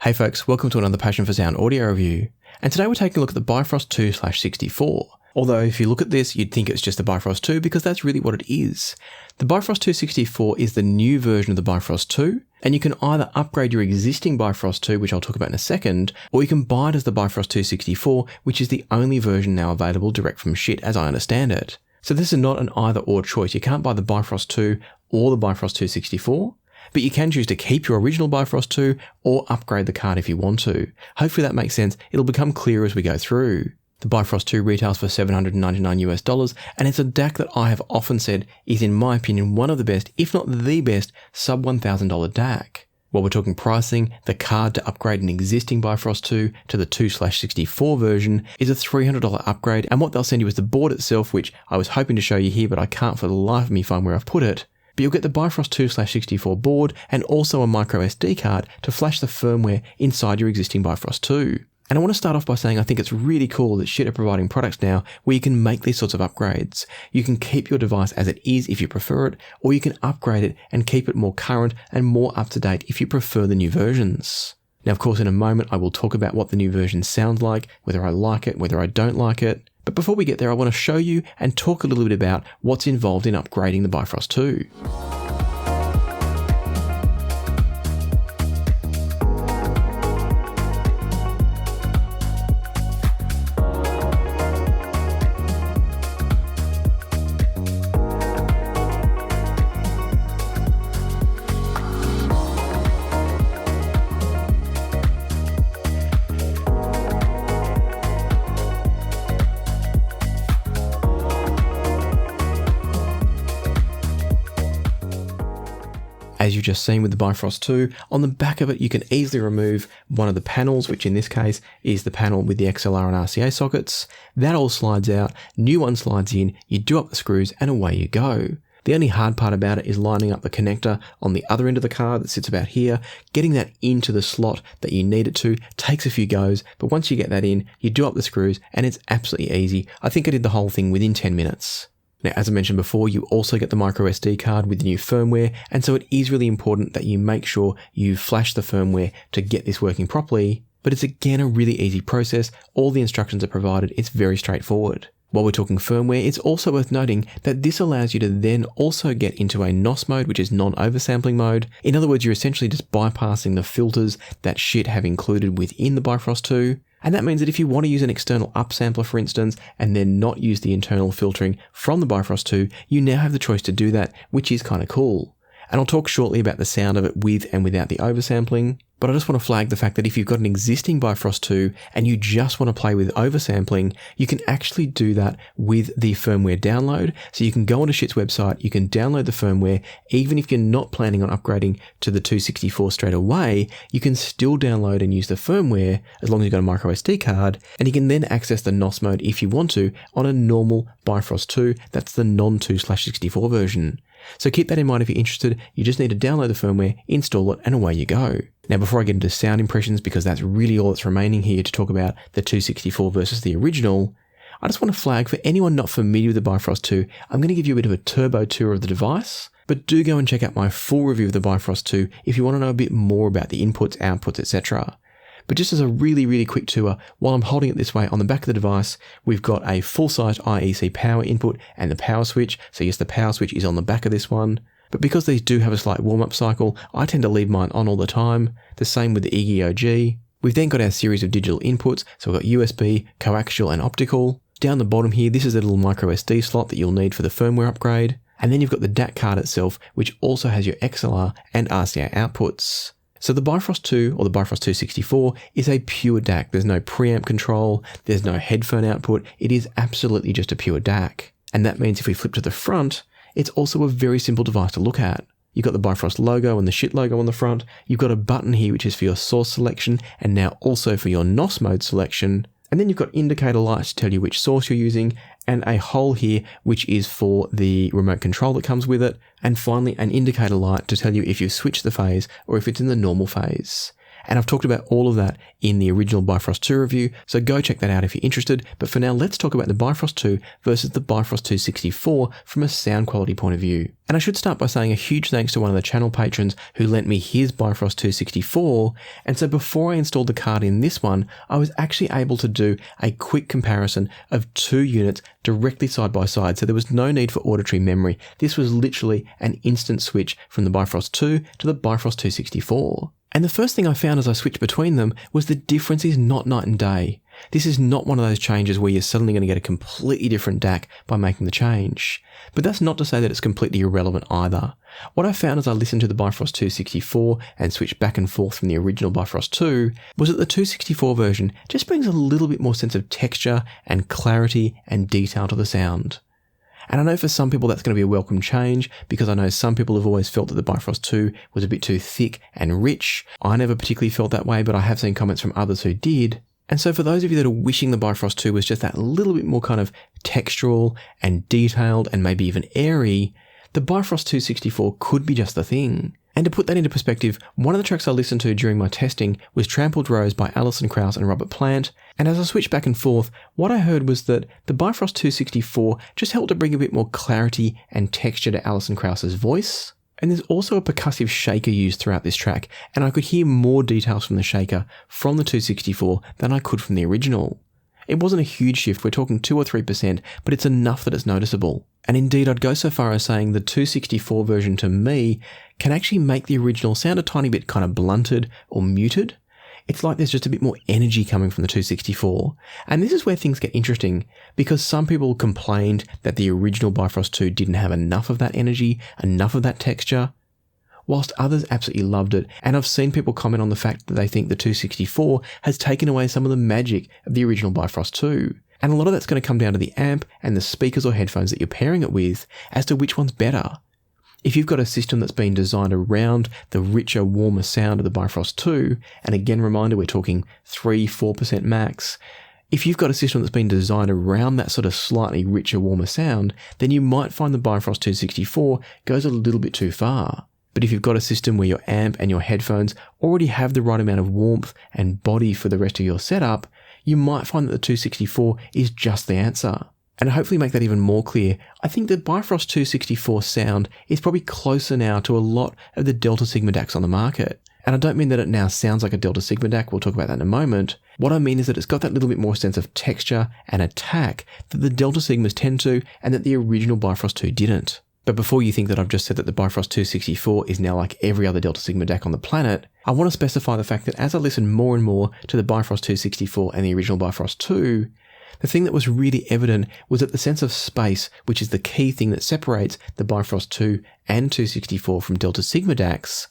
Hey folks, welcome to another Passion for Sound audio review. And today we're taking a look at the Bifrost 2/64. Although if you look at this, you'd think it's just the Bifrost 2 because that's really what it is. The Bifrost 2/64 is the new version of the Bifrost 2, and you can either upgrade your existing Bifrost 2, which I'll talk about in a second, or you can buy it as the Bifrost 2/64, which is the only version now available direct from Schiit as I understand it. So this is not an either or choice. You can't buy the Bifrost 2 or the Bifrost 2/64. But you can choose to keep your original Bifrost 2 or upgrade the card if you want to. Hopefully that makes sense. It'll become clearer as we go through. The Bifrost 2 retails for $799 and it's a DAC that I have often said is, in my opinion, one of the best, if not the best, sub $1,000 DAC. While we're talking pricing, the card to upgrade an existing Bifrost 2 to the 2/64 version is a $300 upgrade, and what they'll send you is the board itself, which I was hoping to show you here, but I can't for the life of me find where I've put it. But you'll get the Bifrost 2/64 board and also a micro SD card to flash the firmware inside your existing Bifrost 2. And I want to start off by saying I think it's really cool that Schiit are providing products now where you can make these sorts of upgrades. You can keep your device as it is if you prefer it, or you can upgrade it and keep it more current and more up to date if you prefer the new versions. Now, of course, in a moment I will talk about what the new version sounds like, whether I like it, whether I don't like it. But before we get there, I want to show you and talk a little bit about what's involved in upgrading the Bifrost 2. As you've just seen with the Bifrost 2, on the back of it you can easily remove one of the panels, which in this case is the panel with the XLR and RCA sockets. That all slides out, new one slides in, you do up the screws and away you go. The only hard part about it is lining up the connector on the other end of the card that sits about here. Getting that into the slot that you need it to takes a few goes, but once you get that in, you do up the screws and it's absolutely easy. I think I did the whole thing within 10 minutes. Now, as I mentioned before, you also get the micro SD card with the new firmware, and so it is really important that you make sure you flash the firmware to get this working properly, but it's again a really easy process. All the instructions are provided, it's very straightforward. While we're talking firmware, it's also worth noting that this allows you to then also get into a NOS mode, which is non-oversampling mode. In other words, you're essentially just bypassing the filters that Schiit have included within the Bifrost 2. And that means that if you want to use an external upsampler, for instance, and then not use the internal filtering from the Bifrost 2, you now have the choice to do that, which is kind of cool. And I'll talk shortly about the sound of it with and without the oversampling. But I just want to flag the fact that if you've got an existing Bifrost 2 and you just want to play with oversampling, you can actually do that with the firmware download. So you can go onto Schiit's website, you can download the firmware, even if you're not planning on upgrading to the 2/64 straight away, you can still download and use the firmware as long as you've got a micro SD card, and you can then access the NOS mode if you want to on a normal Bifrost 2, that's the non-2/64 version. So keep that in mind if you're interested. You just need to download the firmware, install it, and away you go. Now, before I get into sound impressions, because that's really all that's remaining here to talk about the 2/64 versus the original, I just want to flag for anyone not familiar with the Bifrost 2, I'm going to give you a bit of a turbo tour of the device, but do go and check out my full review of the Bifrost 2 if you want to know a bit more about the inputs, outputs, etc. But just as a really quick tour, while I'm holding it this way, on the back of the device, we've got a full-size IEC power input and the power switch. So yes, the power switch is on the back of this one. But because these do have a slight warm-up cycle, I tend to leave mine on all the time. The same with the Yggy OG. We've then got our series of digital inputs. So we've got USB, coaxial and optical. Down the bottom here, this is a little micro SD slot that you'll need for the firmware upgrade. And then you've got the DAC card itself, which also has your XLR and RCA outputs. So the Bifrost 2, or the Bifrost 2/64, is a pure DAC. There's no preamp control, there's no headphone output, it is absolutely just a pure DAC. And that means if we flip to the front, it's also a very simple device to look at. You've got the Bifrost logo and the Schiit logo on the front, you've got a button here which is for your source selection, and now also for your NOS mode selection. And then you've got indicator lights to tell you which source you're using, and a hole here which is for the remote control that comes with it, and finally an indicator light to tell you if you've switched the phase or if it's in the normal phase. And I've talked about all of that in the original Bifrost 2 review, so go check that out if you're interested. But for now, let's talk about the Bifrost 2 versus the Bifrost 264 from a sound quality point of view. And I should start by saying a huge thanks to one of the channel patrons who lent me his Bifrost 264. And so before I installed the card in this one, I was actually able to do a quick comparison of two units directly side by side. So there was no need for auditory memory. This was literally an instant switch from the Bifrost 2 to the Bifrost 264. And the first thing I found as I switched between them was the difference is not night and day. This is not one of those changes where you're suddenly going to get a completely different DAC by making the change. But that's not to say that it's completely irrelevant either. What I found as I listened to the Bifrost 264 and switched back and forth from the original Bifrost 2 was that the 264 version just brings a little bit more sense of texture and clarity and detail to the sound. And I know for some people that's going to be a welcome change, because I know some people have always felt that the Bifrost 2 was a bit too thick and rich. I never particularly felt that way, but I have seen comments from others who did. And so for those of you that are wishing the Bifrost 2 was just that little bit more kind of textural and detailed and maybe even airy, the Bifrost 264 could be just the thing. And to put that into perspective, one of the tracks I listened to during my testing was Trampled Rose by Alison Krauss and Robert Plant, and as I switched back and forth, what I heard was that the Bifrost 264 just helped to bring a bit more clarity and texture to Alison Krauss's voice. And there's also a percussive shaker used throughout this track, and I could hear more details from the shaker from the 264 than I could from the original. It wasn't a huge shift, we're talking 2 or 3%, but it's enough that it's noticeable. And indeed, I'd go so far as saying the 264 version to me can actually make the original sound a tiny bit kind of blunted or muted. It's like there's just a bit more energy coming from the 264. And this is where things get interesting, because some people complained that the original Bifrost 2 didn't have enough of that energy, enough of that texture, whilst others absolutely loved it. And I've seen people comment on the fact that they think the 264 has taken away some of the magic of the original Bifrost 2. And a lot of that's going to come down to the amp and the speakers or headphones that you're pairing it with as to which one's better. If you've got a system that's been designed around the richer, warmer sound of the Bifrost 2, and again, reminder, we're talking 3-4% max. If you've got a system that's been designed around that sort of slightly richer, warmer sound, then you might find the Bifrost 264 goes a little bit too far. But if you've got a system where your amp and your headphones already have the right amount of warmth and body for the rest of your setup, you might find that the 264 is just the answer. And to hopefully make that even more clear, I think the Bifrost 264 sound is probably closer now to a lot of the Delta Sigma DACs on the market. And I don't mean that it now sounds like a Delta Sigma DAC, we'll talk about that in a moment. What I mean is that it's got that little bit more sense of texture and attack that the Delta Sigmas tend to, and that the original Bifrost 2 didn't. But before you think that I've just said that the Bifrost 264 is now like every other Delta Sigma DAC on the planet, I want to specify the fact that as I listen more and more to the Bifrost 264 and the original Bifrost 2, the thing that was really evident was that the sense of space, which is the key thing that separates the Bifrost 2 and 264 from Delta Sigma DACs,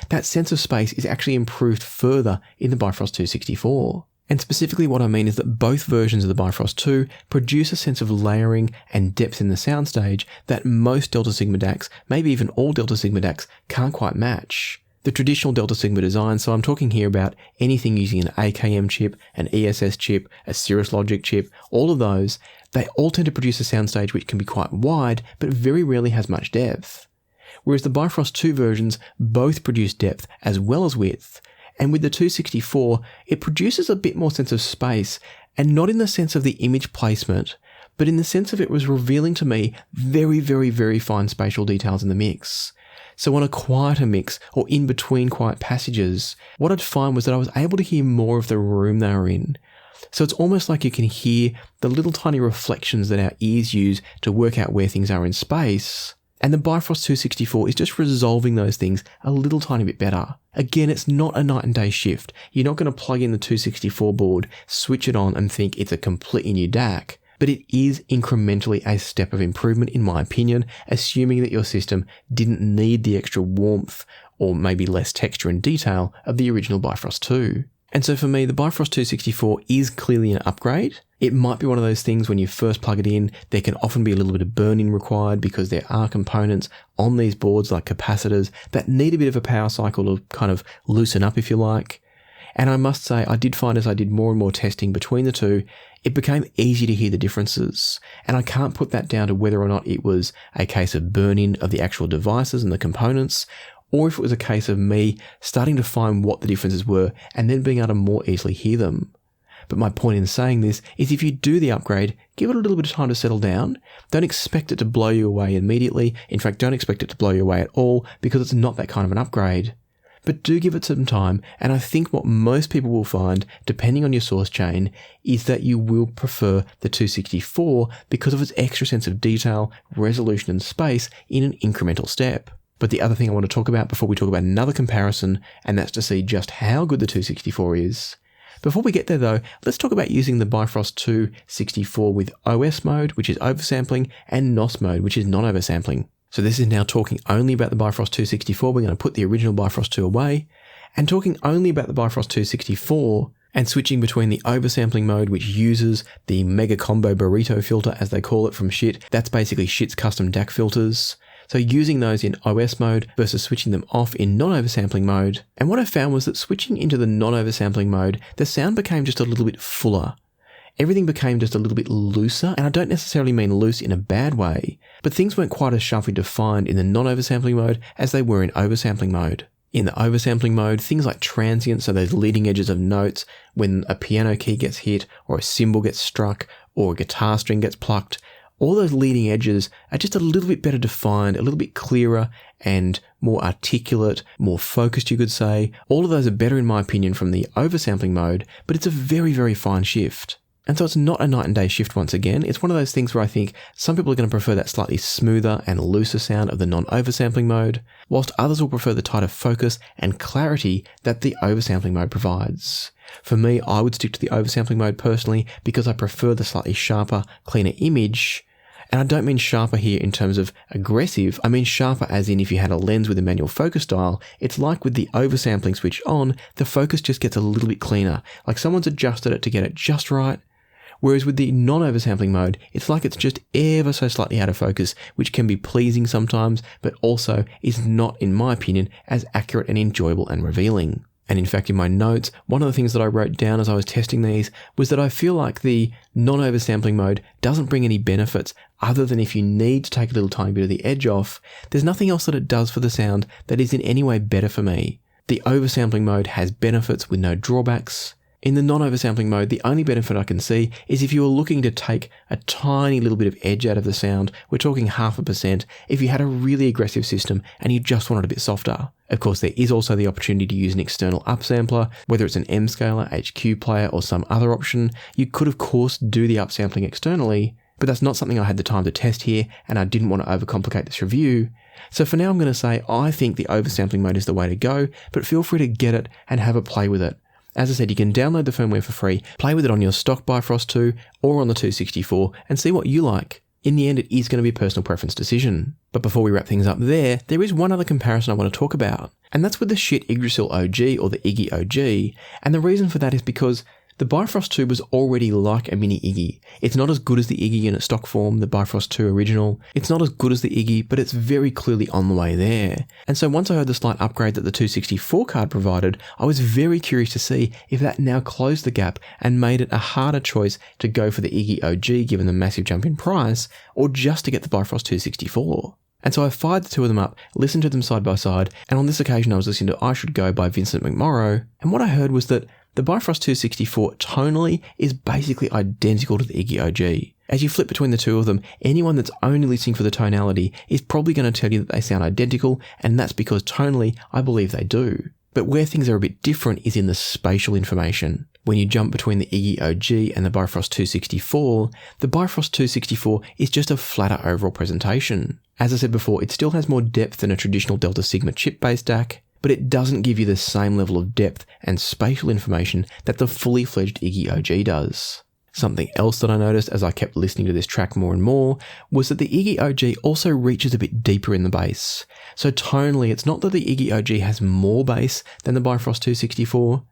that sense of space is actually improved further in the Bifrost 264. And specifically what I mean is that both versions of the Bifrost 2 produce a sense of layering and depth in the soundstage that most Delta Sigma DACs, maybe even all Delta Sigma DACs, can't quite match. The traditional Delta Sigma design, so I'm talking here about anything using an AKM chip, an ESS chip, a Cirrus Logic chip, all of those, they all tend to produce a soundstage which can be quite wide, but very rarely has much depth. Whereas the Bifrost 2 versions both produce depth as well as width. And with the 264, it produces a bit more sense of space, and not in the sense of the image placement, but in the sense of it was revealing to me very, very, very fine spatial details in the mix. So on a quieter mix, or in between quiet passages, what I'd find was that I was able to hear more of the room they were in. So it's almost like you can hear the little tiny reflections that our ears use to work out where things are in space. And the Bifrost 264 is just resolving those things a little tiny bit better. Again, it's not a night and day shift. You're not going to plug in the 264 board, switch it on and think it's a completely new DAC. But it is incrementally a step of improvement in my opinion, assuming that your system didn't need the extra warmth or maybe less texture and detail of the original Bifrost 2. And so for me, the Bifrost 264 is clearly an upgrade. It might be one of those things when you first plug it in, there can often be a little bit of burn-in required because there are components on these boards like capacitors that need a bit of a power cycle to kind of loosen up if you like. And I must say, I did find as I did more and more testing between the two, it became easy to hear the differences. And I can't put that down to whether or not it was a case of burn-in of the actual devices and the components, or if it was a case of me starting to find what the differences were and then being able to more easily hear them. But my point in saying this is if you do the upgrade, give it a little bit of time to settle down. Don't expect it to blow you away immediately. In fact, don't expect it to blow you away at all because it's not that kind of an upgrade. But do give it some time, and I think what most people will find, depending on your source chain, is that you will prefer the 264 because of its extra sense of detail, resolution and space in an incremental step. But the other thing I want to talk about before we talk about another comparison, and that's to see just how good the 264 is. Before we get there though, let's talk about using the Bifrost 264 with OS mode, which is oversampling, and NOS mode, which is non-oversampling. So this is now talking only about the Bifrost 264. We're going to put the original Bifrost 2 away, and talking only about the Bifrost 264 and switching between the oversampling mode, which uses the Mega Combo Burrito filter, as they call it from Schiit. That's basically Schiit's custom DAC filters. So using those in OS mode versus switching them off in non-oversampling mode. And what I found was that switching into the non-oversampling mode, the sound became just a little bit fuller. Everything became just a little bit looser, and I don't necessarily mean loose in a bad way, but things weren't quite as sharply defined in the non-oversampling mode as they were in oversampling mode. In the oversampling mode, things like transients, so those leading edges of notes, when a piano key gets hit, or a cymbal gets struck, or a guitar string gets plucked, all those leading edges are just a little bit better defined, a little bit clearer and more articulate, more focused you could say. All of those are better in my opinion from the oversampling mode, but it's a very, very fine shift. And so it's not a night and day shift once again. It's one of those things where I think some people are going to prefer that slightly smoother and looser sound of the non-oversampling mode, whilst others will prefer the tighter focus and clarity that the oversampling mode provides. For me, I would stick to the oversampling mode personally because I prefer the slightly sharper, cleaner image. And I don't mean sharper here in terms of aggressive, I mean sharper as in if you had a lens with a manual focus dial, it's like with the oversampling switch on, the focus just gets a little bit cleaner, like someone's adjusted it to get it just right. Whereas with the non-oversampling mode, it's like it's just ever so slightly out of focus, which can be pleasing sometimes, but also is not, in my opinion, as accurate and enjoyable and revealing. And in fact, in my notes, one of the things that I wrote down as I was testing these was that I feel like the non-oversampling mode doesn't bring any benefits other than if you need to take a little tiny bit of the edge off. There's nothing else that it does for the sound that is in any way better for me. The oversampling mode has benefits with no drawbacks. In the non-oversampling mode, the only benefit I can see is if you were looking to take a tiny little bit of edge out of the sound, we're talking 0.5%, if you had a really aggressive system and you just wanted a bit softer. Of course, there is also the opportunity to use an external upsampler, whether it's an M-scaler, HQ player, or some other option. You could, of course, do the upsampling externally, but that's not something I had the time to test here, and I didn't want to overcomplicate this review. So for now, I'm going to say I think the oversampling mode is the way to go, but feel free to get it and have a play with it. As I said, you can download the firmware for free, play with it on your stock Bifrost 2 or on the 264 and see what you like. In the end, it is going to be a personal preference decision. But before we wrap things up there is one other comparison I want to talk about, and that's with the Schiit Yggy OG or the Yggy OG, and the reason for that is because the Bifrost 2 was already like a mini Yggy. It's not as good as the Yggy in its stock form, the Bifrost 2 original. It's not as good as the Yggy, but it's very clearly on the way there. And so once I heard the slight upgrade that the 264 card provided, I was very curious to see if that now closed the gap and made it a harder choice to go for the Yggy OG given the massive jump in price, or just to get the Bifrost 264. And so I fired the two of them up, listened to them side by side, and on this occasion I was listening to I Should Go by Vincent McMorrow, and what I heard was that the Bifrost 264 tonally is basically identical to the Yggy OG. As you flip between the two of them, anyone that's only listening for the tonality is probably going to tell you that they sound identical, and that's because tonally, I believe they do. But where things are a bit different is in the spatial information. When you jump between the Yggy OG and the Bifrost 264, the Bifrost 264 is just a flatter overall presentation. As I said before, it still has more depth than a traditional Delta Sigma chip-based DAC, but it doesn't give you the same level of depth and spatial information that the fully fledged Yggy OG does. Something else that I noticed as I kept listening to this track more and more was that the Yggy OG also reaches a bit deeper in the bass. So tonally, it's not that the Yggy OG has more bass than the Bifrost 264,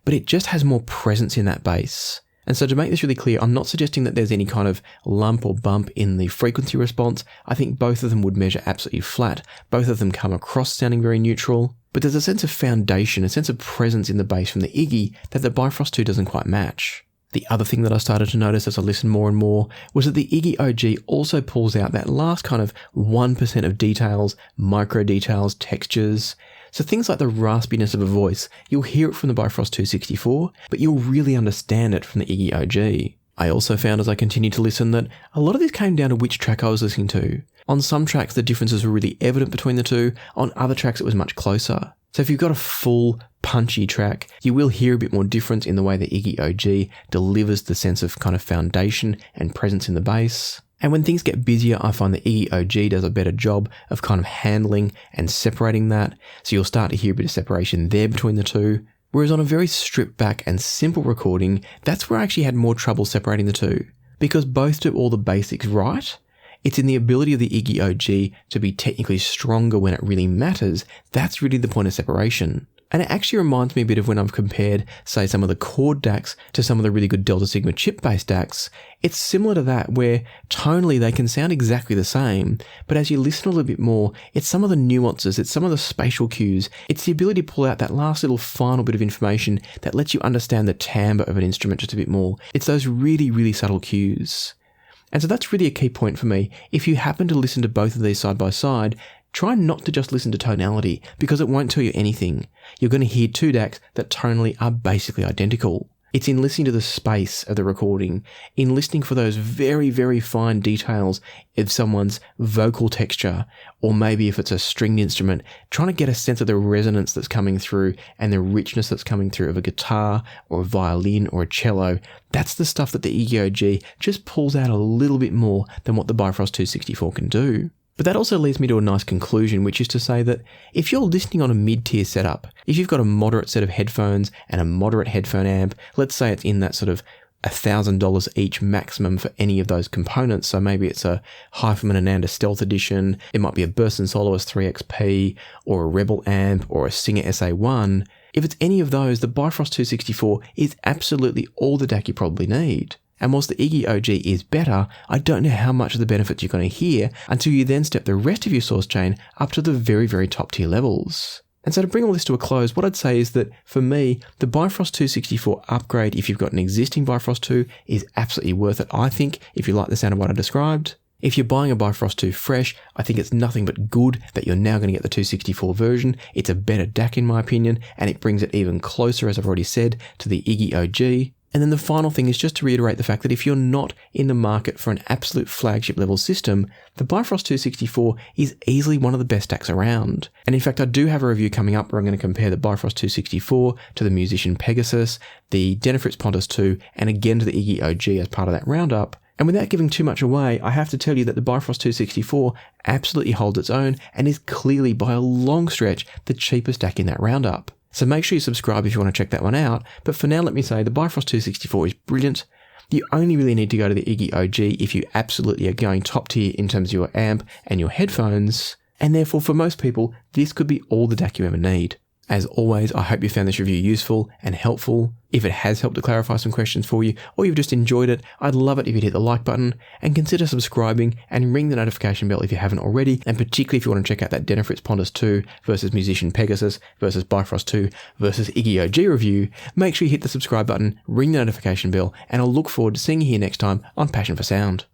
but it just has more presence in that bass. And so to make this really clear, I'm not suggesting that there's any kind of lump or bump in the frequency response. I think both of them would measure absolutely flat. Both of them come across sounding very neutral. But there's a sense of foundation, a sense of presence in the bass from the Yggy that the Bifrost 2 doesn't quite match. The other thing that I started to notice as I listened more and more was that the Yggy OG also pulls out that last kind of 1% of details, micro details, textures. So things like the raspiness of a voice, you'll hear it from the Bifrost 264, but you'll really understand it from the Yggy OG. I also found as I continued to listen that a lot of this came down to which track I was listening to. On some tracks, the differences were really evident between the two. On other tracks, it was much closer. So if you've got a full, punchy track, you will hear a bit more difference in the way the Yggy OG delivers the sense of kind of foundation and presence in the bass. And when things get busier, I find the Yggy OG does a better job of kind of handling and separating that. So you'll start to hear a bit of separation there between the two. Whereas on a very stripped back and simple recording, that's where I actually had more trouble separating the two. Because both do all the basics right. It's in the ability of the Yggy OG to be technically stronger when it really matters. That's really the point of separation. And it actually reminds me a bit of when I've compared, say, some of the chord DACs to some of the really good Delta Sigma chip-based DACs. It's similar to that, where tonally they can sound exactly the same, but as you listen a little bit more, it's some of the nuances, it's some of the spatial cues, it's the ability to pull out that last little final bit of information that lets you understand the timbre of an instrument just a bit more. It's those really, really subtle cues. And so that's really a key point for me. If you happen to listen to both of these side by side, try not to just listen to tonality, because it won't tell you anything. You're going to hear two DACs that tonally are basically identical. It's in listening to the space of the recording, in listening for those very, very fine details of someone's vocal texture, or maybe if it's a stringed instrument, trying to get a sense of the resonance that's coming through and the richness that's coming through of a guitar or a violin or a cello. That's the stuff that the Yggy OG just pulls out a little bit more than what the Bifrost 264 can do. But that also leads me to a nice conclusion, which is to say that if you're listening on a mid-tier setup, if you've got a moderate set of headphones and a moderate headphone amp, let's say it's in that sort of $1,000 each maximum for any of those components. So maybe it's a Hyphen and Ananda Stealth Edition, it might be a Burst & Soloist 3XP, or a Rebel amp, or a Singer SA1. If it's any of those, the Bifrost 264 is absolutely all the DAC you probably need. And whilst the Yggy OG is better, I don't know how much of the benefits you're going to hear until you then step the rest of your source chain up to the very, very top tier levels. And so to bring all this to a close, what I'd say is that for me, the Bifrost 264 upgrade, if you've got an existing Bifrost 2, is absolutely worth it, I think, if you like the sound of what I described. If you're buying a Bifrost 2 fresh, I think it's nothing but good that you're now going to get the 264 version. It's a better DAC in my opinion, and it brings it even closer, as I've already said, to the Yggy OG. And then the final thing is just to reiterate the fact that if you're not in the market for an absolute flagship level system, the Bifrost 264 is easily one of the best DACs around. And in fact, I do have a review coming up where I'm going to compare the Bifrost 264 to the Musician Pegasus, the Denafritz Pontus 2, and again to the Yggy OG as part of that roundup. And without giving too much away, I have to tell you that the Bifrost 264 absolutely holds its own and is clearly by a long stretch the cheapest DAC in that roundup. So make sure you subscribe if you want to check that one out. But for now, let me say the Bifrost 264 is brilliant. You only really need to go to the Yggy OG if you absolutely are going top tier in terms of your amp and your headphones. And therefore, for most people, this could be all the DAC you ever need. As always, I hope you found this review useful and helpful. If it has helped to clarify some questions for you, or you've just enjoyed it, I'd love it if you'd hit the like button and consider subscribing and ring the notification bell if you haven't already, and particularly if you want to check out that Denafritz Pontus 2 versus Musician Pegasus versus Bifrost 2 versus Yggy OG review, make sure you hit the subscribe button, ring the notification bell, and I'll look forward to seeing you here next time on Passion for Sound.